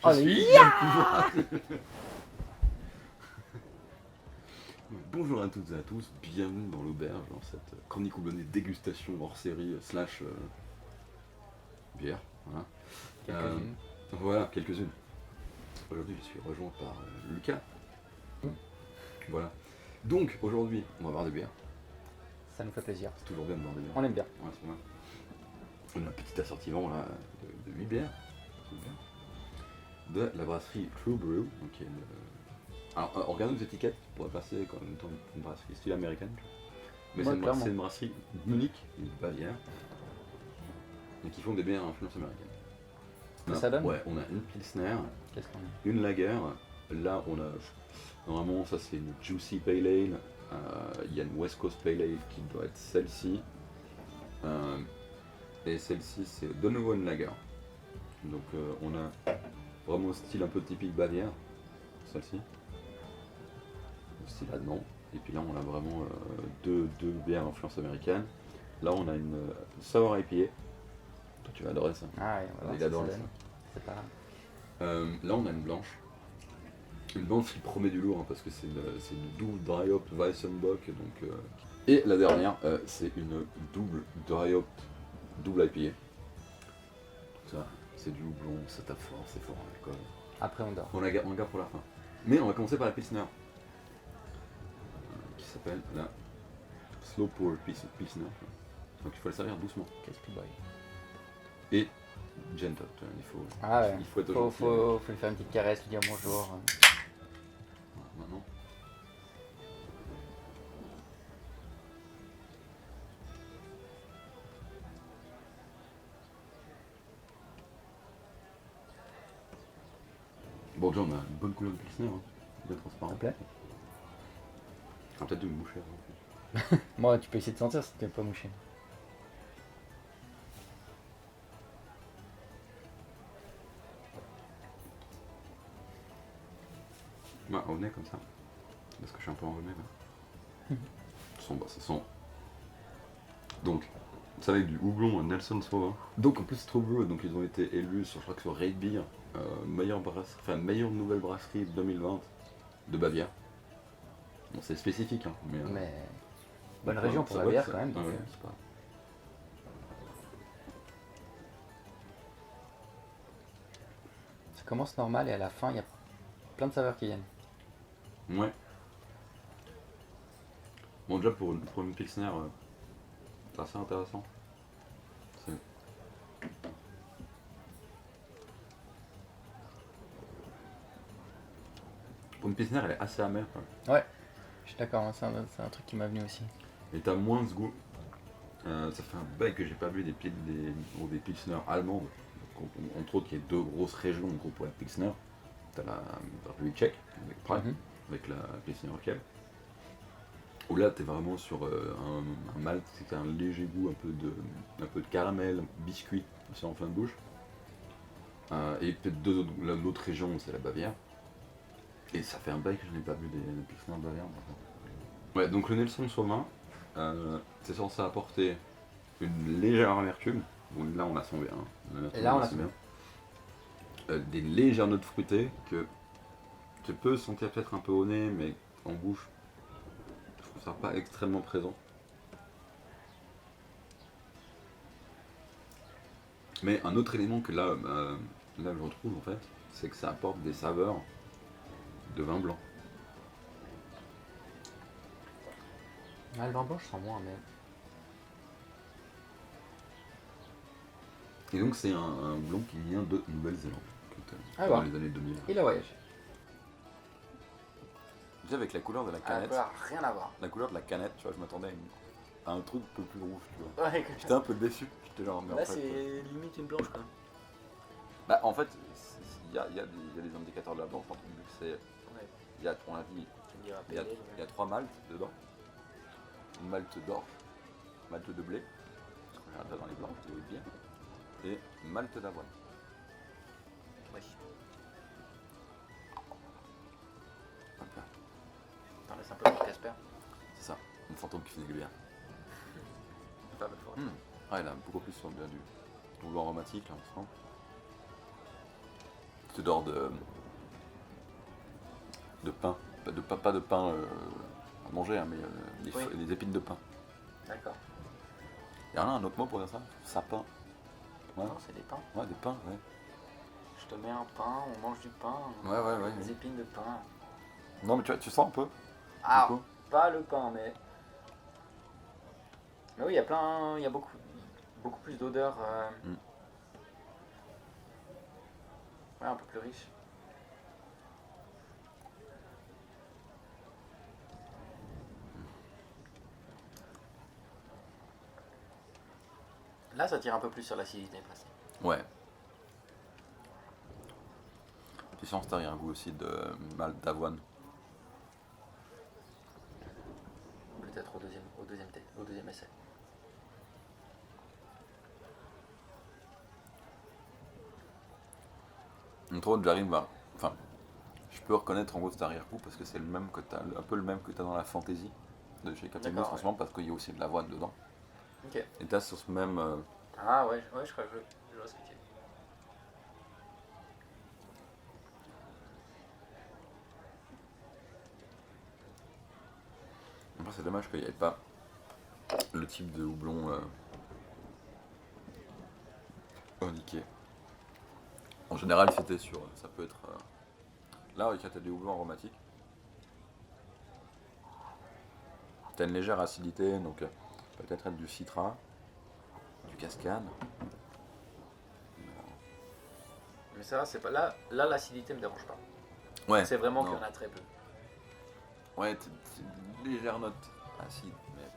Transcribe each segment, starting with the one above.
Oh, Je suis yeah. Yann Pouvoir. Bonjour à toutes et à tous, bienvenue dans l'auberge, dans cette chronique houblonnée dégustation hors série slash bière. Voilà. Quelques-unes. Voilà, quelques-unes. Aujourd'hui, je suis rejoint par Lucas. Voilà. Donc, aujourd'hui, on va boire des bières. Ça nous fait plaisir. C'est toujours bien de boire des bières. On aime bien. Ouais, c'est bien. On a un petit assortiment là de 8 bières. De la brasserie True Brew. Donc, qui est alors, en regardant les étiquettes, on pourrait passer comme une brasserie style américaine. Mais Ouais, c'est une brasserie Munich, une Bavière. Donc, ils font des bières à influence américaine. Ça donne Ouais, on a une Pilsner, Qu'est-ce qu'on a? une Lager. Là, on a. Normalement, ça c'est une Juicy Pale Ale. Il y a une West Coast Pale Ale qui doit être celle-ci. Et celle-ci, c'est de nouveau une Lager. Donc, on a vraiment un style un peu typique Bavière. Celle-ci. Le style allemand. Et puis là, on a vraiment deux bières à influence américaine. Là, on a une Sour IPA. Toi, tu vas adorer ça. Ah ouais, voilà, Il adore ça. C'est pas grave. Là, on a une blanche. Une blanche qui promet du lourd hein, parce que c'est une double dry hop Weissenbock. Donc, et la dernière, c'est une double dry hop, double IPA. Donc ça, c'est du houblon, ça tape fort, c'est fort hein, quoi. Après, on dort. On la garde pour la fin. Mais on va commencer par la Pilsner. Qui s'appelle la Slow Pour Pilsner. Donc il faut la servir doucement. Qu'est-ce que boy? Et gentle, Ah ouais. il faut être Faut gentil. lui faire une petite caresse, lui dire bonjour. Maintenant. Bon, déjà on a une bonne couleur de Pilsner, hein. Bien transparent. S'il te plaît. On va peut-être dû me boucher avant. Moi, tu peux essayer de sentir si tu n'es pas mouché. Ouais, au nez comme ça. Parce que je suis un peu enrhumé là. Ça sent. Donc, ça avec du houblon Nelson Sauvin. Donc en plus True Brew, donc ils ont été élus sur, je crois que sur Rate Beer, meilleure nouvelle brasserie 2020 de Bavière. Bon c'est spécifique hein, mais. Mais bonne donc, région pour ça la va, bière ça- quand même. ouais, donc, c'est pas. ça commence normal et à la fin, il y a plein de saveurs qui viennent. Ouais. Bon déjà pour une Pilsner, c'est assez intéressant. Pour une Pilsner elle est assez amère quoi. Ouais, je suis d'accord, hein, c'est un truc qui m'a venu aussi. Et t'as moins ce goût. Ça fait un bail que j'ai pas bu des Pilsner allemandes. Donc, entre autres, il y a deux grosses régions en gros pour la Pilsner. T'as la République tchèque avec Prague, Mhm. avec la Pilsner Urquell. Où là, t'es vraiment sur un malt, c'est un léger goût un peu de caramel, biscuit aussi en fin de bouche. Et peut-être l'autre région, c'est la Bavière. Et ça fait un bail que je n'ai pas bu des Pilsner Bavière. Ouais, donc le Nelson Sauvin, c'est censé apporter une légère amertume. Donc là on la sent bien. Hein. Et là, on la sent bien. Des légères notes fruitées que tu peux sentir peut-être un peu au nez, mais en bouche, je trouve ça pas extrêmement présent. Mais un autre élément que là je retrouve en fait, c'est que ça apporte des saveurs de vin blanc. Ah, le vin blanc, je sens moins, mais. Et donc c'est un blond qui vient de Nouvelle-Zélande, Ah dans ouais. les années 2000. Il a voyagé. Déjà avec la couleur de la Ah, canette, voilà, rien à voir. la couleur de la canette, tu vois, je m'attendais à un truc un peu plus rouge, tu vois. Ouais, J'étais un peu déçu, j'étais genre, mais en là, fait, c'est limite une blanche quand même. bah en fait, il y a des indicateurs de la blanche, entre vu que c'est, Ouais, il y a, on l'a dit, il y a 3 maltes dedans. Une malte d'orge, malte de blé, ce qu'on verra dans les blancs, les bières, et malte d'avoine. ouais. Hop là. T'en laisses un peu pour Casper. C'est ça, une fantôme qui finit les bières. Pas mal fort. Ah, elle a beaucoup plus sur du blanc aromatique, là, on sent. petite odeur de pain. Pas de pain à manger, hein, mais des épines de pain. D'accord. Il y en a un autre mot pour dire ça? Sapin. Ouais. Non, c'est des pains. Ouais, des pains, ouais. Je te mets un pain, on mange du pain. Ouais. Des épines de pain. Non, mais tu sens un peu? Ah, coup pas le pain, mais. Mais oui, il y a beaucoup plus d'odeurs. Ouais, un peu plus riche. Là, ça tire un peu plus sur l'acidité presque. Ouais. Tu sens que il y a un goût aussi de malt d'avoine. Peut-être au deuxième essai. Entre autres, j'arrive à. Enfin, je peux reconnaître en gros cet arrière-goût parce que c'est le même que t'as, un peu le même que t'as dans la fantaisie de chez Captain Mousse, forcément, parce qu'il y a aussi de l'avoine dedans. Ok. Et t'as sur ce même. Ah ouais, je crois que je vois ce que tu dis. Après, c'est dommage qu'il n'y ait pas le type de houblon indiqué. En général, c'était sur. Ça peut être. Là, quand t'as des houblons aromatiques, t'as une légère acidité, donc peut-être être du citron, du cascade. Mais ça va, c'est pas. Là, l'acidité me dérange pas. Ouais. C'est vraiment non. qu'il y en a très peu. Ouais, c'est une légère note acide, mais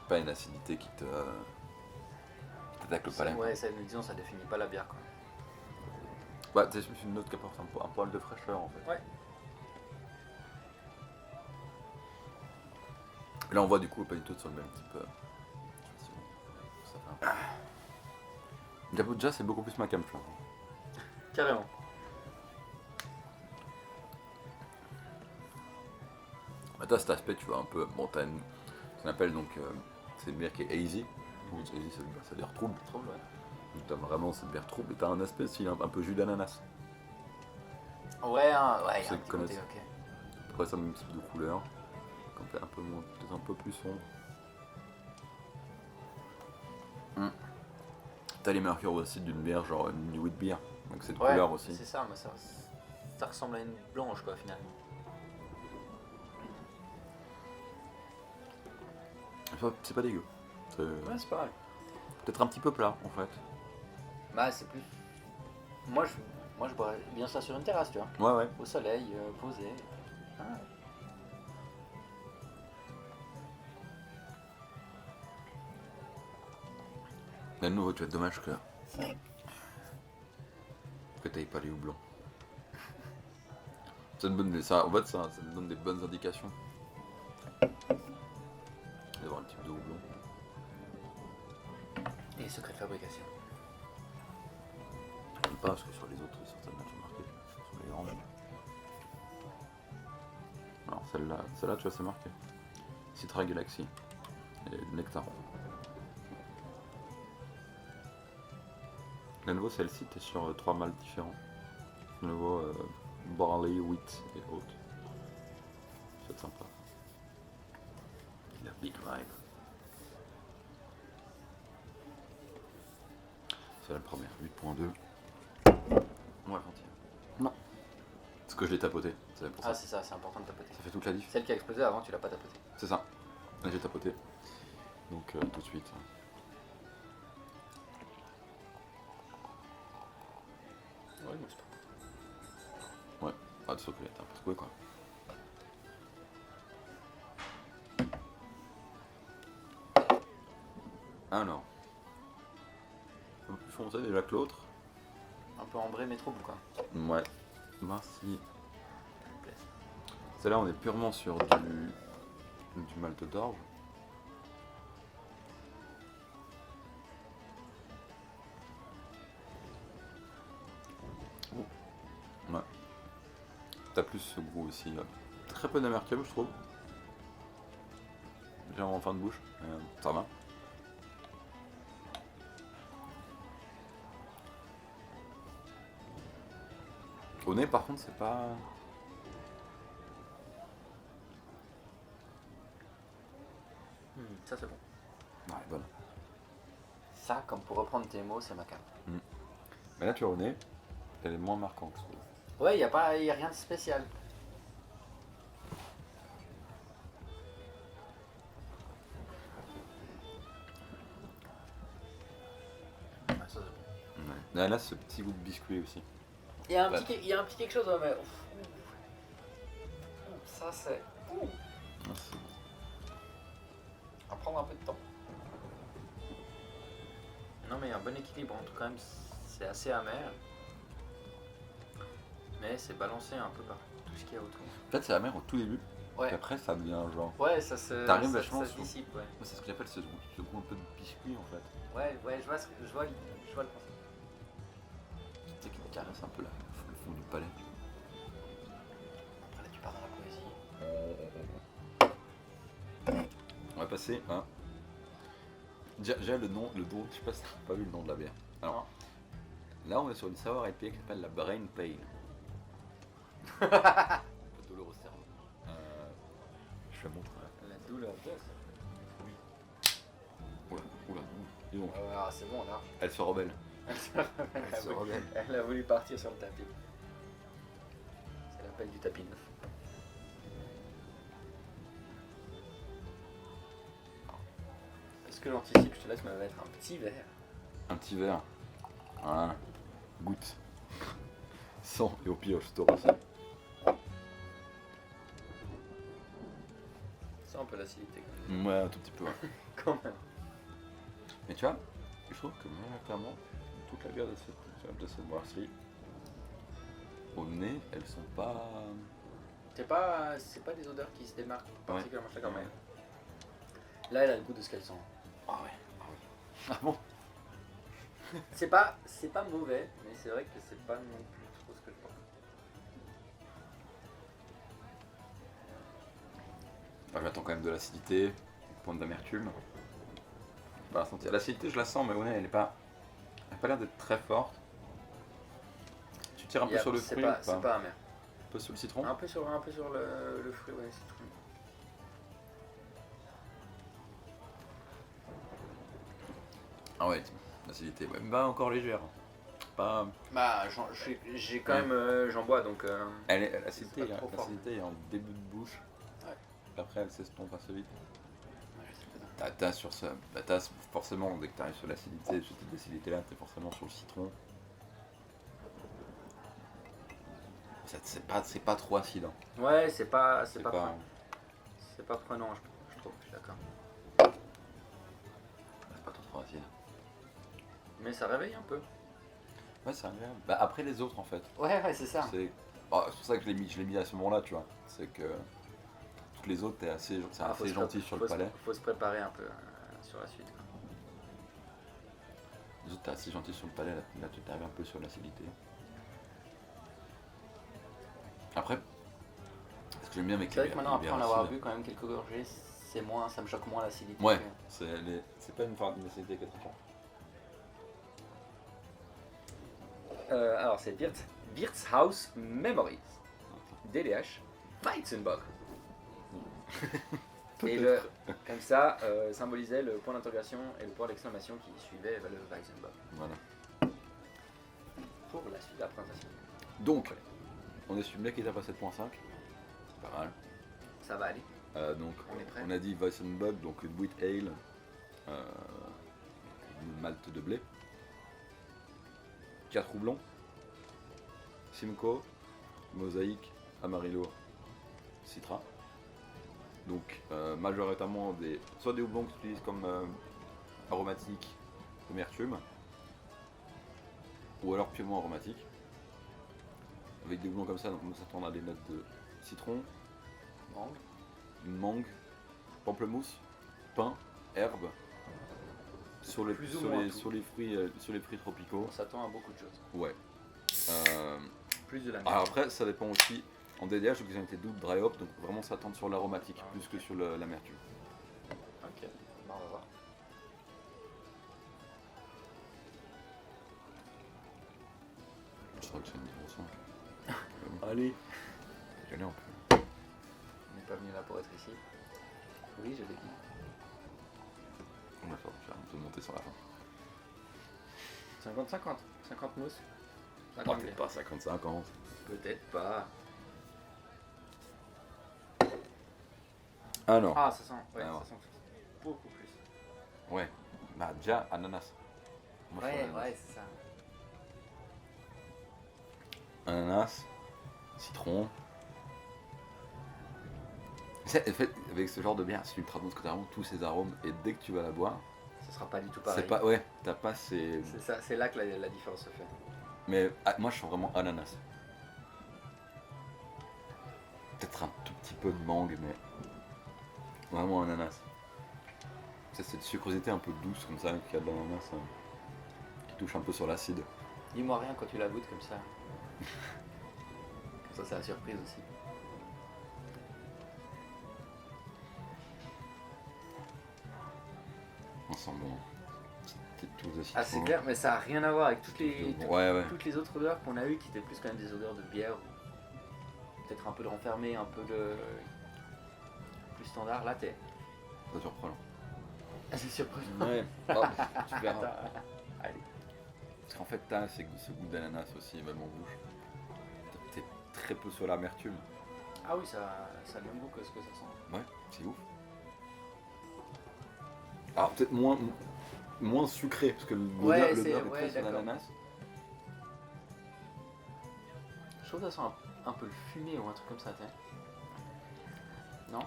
pas une acidité qui t'attaque le palais. Ouais, disons, ça définit pas la bière quoi. Ouais, c'est une note qui apporte un poil de fraîcheur en fait. Ouais. Et là on voit du coup pas du tout sur le même type. Je sais pas si ça fait un peu. Déjà c'est beaucoup plus ma cam, tu vois. Carrément. Bah, toi cet aspect tu vois un peu. Bon, t'as ce qu'on appelle donc. C'est une bière qui est hazy. Hazy ça veut dire trouble. Trouble, ouais. Donc t'as vraiment cette bière trouble et t'as un aspect aussi un peu jus d'ananas. Ouais, il y a un Ceux petit qui connaissent. côté, ok. Après ça même type de couleur. Quand t'es un peu moins, peut-être un peu plus sombre. T'as les marqueurs aussi d'une bière, genre une wheat beer, donc cette couleur aussi. C'est ça, mais ça ressemble à une blanche quoi finalement. C'est pas dégueu. Ouais, c'est pas mal. Peut-être un petit peu plat en fait. Bah, c'est plus. Moi, je boirais bien ça sur une terrasse, tu vois. Ouais. Au soleil, posé. Ah. Mais de nouveau, tu vois, dommage que t'ailles pas les houblons. Ça me donne ça me donne des bonnes indications. D'avoir le type de houblon. Et secret de fabrication. Même pas parce que sur les autres, certainement sont marqués. Sur les grandes. Alors celle-là, tu vois, c'est marqué. Citra Galaxy. Et Nectar. De nouveau, celle-ci, t'es sur 3 maltes différents. De nouveau, barley, wheat et oat. C'est sympa. La big vibe. C'est la première, 8.2. Ouais, entière. Non. Parce que je l'ai tapoté, c'est pour ça. Ah, c'est ça, c'est important de tapoter. Ça fait toute la diff. Celle qui a explosé avant, tu l'as pas tapotée. C'est ça. Là, j'ai tapoté. Donc, tout de suite. Ouais, mais c'est pas. Ouais, pas de saut que t'as un peu secoué quoi. Alors. Un peu plus foncé déjà que l'autre. Un peu ambré mais trouble quoi. Ouais. Voir si. Ça me plaît. Celle-là, on est purement sur du malt d'orge. Ouais. T'as plus ce goût aussi. Très peu d'amertume, je trouve. Déjà en fin de bouche, ça va. Au nez, par contre, c'est pas. Ça c'est bon. Ouais, voilà. Ça, comme pour reprendre tes mots, c'est ma carte. Mais là, tu vois, au nez, elle est moins marquante, je trouve. Ouais, y a rien de spécial. Ouais, ça c'est bon. Ouais. Là, ce petit goût de biscuit aussi. Il y a un Ouais. petit quelque chose, ouais, mais. Ça c'est. Ah, c'est- À prendre un peu de temps. Non, mais il y a un bon équilibre entre quand même. C'est assez amer. Mais c'est balancé un peu par tout ce qu'il y a autour. En fait, c'est amer au tout début. Ouais. Et après, ça devient genre. Ouais, ça se. T'arrives ça- vachement Ça se sur- dissipe, ouais. Moi, c'est ce que j'appelle ce goût un peu de biscuit en fait. Ouais, je vois, je vois le concept. Tu sais, qui te caresse un peu là, le fond du palais. Après, là, tu pars dans la poésie. On va passer à. Déjà le nom, je sais pas si t'as pas vu le nom de la bière. Alors, là on est sur une sour IPA qui s'appelle la Brain Pain. La douleur au cerveau. Je te la montre. La douleur de. Oula. Dis donc, Ah, c'est bon, là. elle se rebelle. Elle a voulu partir sur le tapis. C'est l'appel du tapis neuf. Est-ce que j'anticipe? Je te laisse me mettre un petit verre. Un petit verre. Voilà. Goutte. Sans et au pioche, je te aussi. C'est un peu l'acidité quand même. Ouais, un tout petit peu. Ouais. Quand même. Mais tu vois, je trouve que clairement, toute la bière de cette brasserie, au nez, elles sont pas. C'est pas des odeurs qui se démarquent particulièrement chaque Ouais. mais là, elle a le goût de ce qu'elle sent. Ah ouais. Ah bon. C'est pas mauvais, mais c'est vrai que c'est pas non plus trop ce que je pense. Enfin, j'attends quand même de l'acidité, une pointe d'amertume. Pas la sentir. L'acidité, je la sens, mais au nez, elle a pas l'air d'être très forte. Tu tires un peu sur le fruit ou pas? C'est pas amer. Un peu sur le citron? Un peu sur le fruit, ouais, citron. Ah ouais, l'acidité, ouais. Bah encore légère. Pas. Bah, j'ai quand même, j'en bois donc. L'acidité, c'est pas trop fort. l'acidité est en début de bouche. Ouais. Après, elle s'estompe assez vite. Ouais, c'est pas dingue. T'as sur ça, t'as forcément, dès que t'arrives sur l'acidité, ce type d'acidité là, t'es forcément sur le citron. C'est pas trop acide. Hein. Ouais, c'est pas prenant, je trouve, je suis d'accord. C'est pas trop acide. Mais ça réveille un peu. Ouais, c'est agréable. Bah, après les autres en fait. Ouais, c'est ça. C'est pour ça que je l'ai mis à ce moment-là, tu vois. C'est que toutes les autres, c'est assez gentil sur le palais. Faut se préparer un peu sur la suite. Quoi. Les autres, t'es assez gentil sur le palais, là tu t'arrives un peu sur l'acidité. Après, ce que j'aime bien avec C'est vrai que maintenant, les après en bières avoir acides- bu quand même quelques gorgées, ça me choque moins l'acidité. Ouais, c'est pas une acidité qui est très forte. Alors c'est Wirtshaus Memories. DDH Weizenbock. Et comme ça, symbolisait le point d'interrogation et le point d'exclamation qui suivait le Weizenbock. Voilà. Pour la suite de la présentation. Donc, on est sur Black Étape à 7.5. Pas mal. Ça va aller. Donc, On est prêt. on a dit Weissenbach, donc une wheat ale, une malt de blé. 4 houblons. Simcoe, Mosaïque, Amarillo, Citra. Donc, majoritairement soit des houblons que tu utilises comme aromatiques, amertume, ou alors purement aromatiques. Avec des houblons comme ça, donc on s'attend à des notes de citron, Mangue. mangue, pamplemousse, pain, herbe, sur les Plus ou moins tout. sur les fruits tropicaux. On s'attend à beaucoup de choses. Ouais. Plus de la Alors après, ça dépend aussi. En DDH, donc ils ont été double dry hop, donc vraiment s'attendre sur l'aromatique plus que sur l'amertume. Ok, bah, on va voir. Je crois que c'est une grosse manque. Allez. Déjeuner, on peut. On n'est pas venu là pour être ici. Oui, je l'ai dit. D'accord, je vais un peu monter sur la fin. 50-50. 50 mousses. Non, 50 peut-être bières. pas 50-50. Peut-être pas. Ah non. Ah, ça sent. Ouais, Ah, ça sent beaucoup plus. Ouais. Bah, déjà, ananas. Moi, je Ouais, prends l'ananas. ouais, c'est ça. Ananas, citron. En fait, avec ce genre de bière, c'est ultra bon parce que t'as vraiment tous ces arômes et dès que tu vas la boire, Ce sera pas du tout pareil. c'est pas. Ouais, t'as pas ces. C'est ça, c'est là que la différence se fait. Mais moi, je sens vraiment ananas. Peut-être un tout petit peu de mangue, mais vraiment ananas. C'est cette sucrosité un peu douce comme ça qu'il y a de l'ananas qui touche un peu sur l'acide. Dis-moi rien quand tu la goûtes comme ça. Comme ça, c'est la surprise aussi. On sent bon. Petite touche de citron. Ah, c'est clair, mais ça a rien à voir avec toutes les, Ouais. toutes les autres odeurs qu'on a eues qui étaient plus quand même des odeurs de bière. Ou peut-être un peu de renfermé, un peu de. Plus standard. Là, t'es. C'est surprenant. Ah, c'est surprenant. Ouais. Tu verras. Attends, allez. Parce qu'en fait, t'as ce goût d'ananas aussi, même en bouche. T'es très peu sur l'amertume. Ah oui, ça a le même goût que ce que ça sent. Ouais, c'est ouf. Alors peut-être moins sucré, parce que Ouais, l'odeur c'est- est ouais, très sur d'accord. l'ananas. Je trouve que ça sent un peu le fumé ou un truc comme ça, t'sais. Non?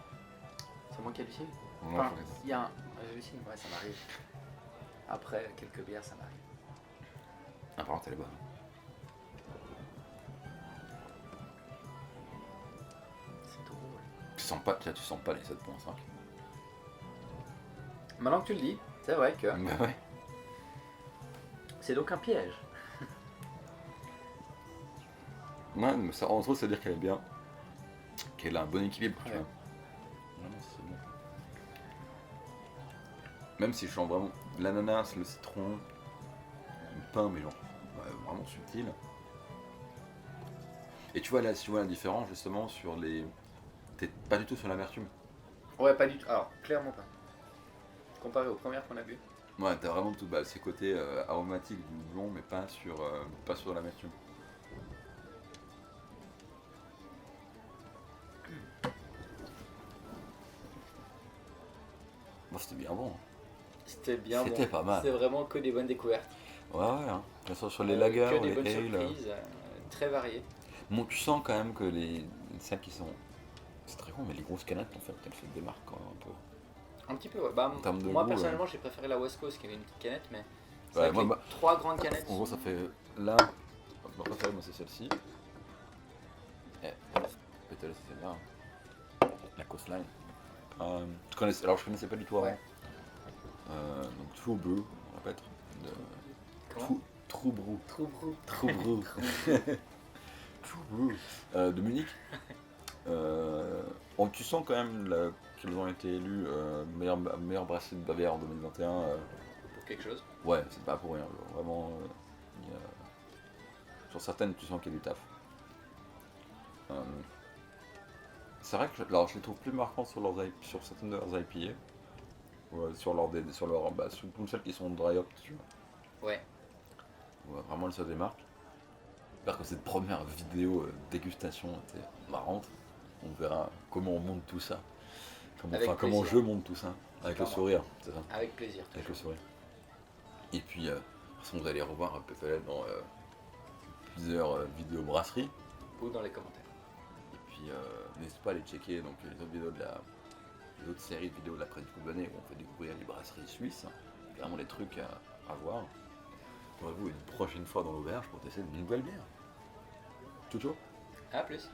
C'est moi qui hallucine? Ouais, Enfin, je pense. il y a un. J'hallucine, ouais, ça m'arrive. Après quelques bières, ça m'arrive. Ah, par contre, elle est bonne. C'est drôle. Tu sens pas les 7,5. Maintenant que tu le dis, c'est vrai que Bah ouais. c'est donc un piège. Ouais, mais ça, entre autres, ça veut dire qu'elle est bien. Qu'elle a un bon équilibre, tu Ouais. vois. Non, non, c'est bon. Même si je sens vraiment l'ananas, le citron, le pain, mais genre vraiment subtil. Et tu vois là, si tu vois la différence justement sur les. T'es pas du tout sur l'amertume. Ouais, pas du tout. Alors, clairement pas. Comparé aux premières qu'on a vues. Ouais, t'as vraiment tout ces côtés aromatiques du houblon, mais pas sur l'amertume. Bon, c'était bien bon. C'était bien bon. C'était pas mal. C'est vraiment que des bonnes découvertes. Ouais, hein. Que ce soit sur les lagers, que des les bonnes ales. surprises, très variées. Bon, tu sens quand même que celles qui sont. C'est très con, mais les grosses canettes en fait, elles se démarquent quand même un peu. Un petit peu, ouais. Bah, En termes de moi goût, personnellement, j'ai préféré la West Coast qui avait une petite canette, mais c'est Ouais, vrai que moi, les 3 grandes canettes. En gros, sont- ça fait. Là, ma préférée, moi, c'est celle-ci. Et peut-être c'est celle-là. La Coastline. Alors, je connaissais pas du tout avant. Ouais. Donc, True Brew, on répète. Comment True Brew. Trou brou. True Brew. True Brew. De Munich. Tu sens quand même qu'ils ont été élus meilleur brasserie de Bavière en 2021. Pour quelque chose. Ouais, c'est pas pour rien. Genre, vraiment, sur certaines, tu sens qu'il y a du taf. C'est vrai que alors, je les trouve plus marquants sur certaines de leurs IPA. Ouais, sur toutes celles qui sont dry hop, tu vois. Ouais. Ouais, vraiment, elles se démarquent. J'espère que cette première vidéo dégustation était marrante. On verra comment on monte tout ça. Comment plaisir. je monte tout ça. Avec le Clairement. sourire, c'est ça. Avec plaisir. Avec le sourire. Et puis, de toute façon, vous allez revoir PFL dans plusieurs vidéos brasseries. Ou dans les commentaires. Et puis, n'hésitez pas à aller checker donc, les autres vidéos les autres séries de vidéos de la Credit Coubonnet où on fait découvrir les brasseries suisses. Vraiment des trucs à voir. Retrouvez-vous une prochaine fois dans l'auberge pour tester une nouvelle bière. Ciao ciao. A plus.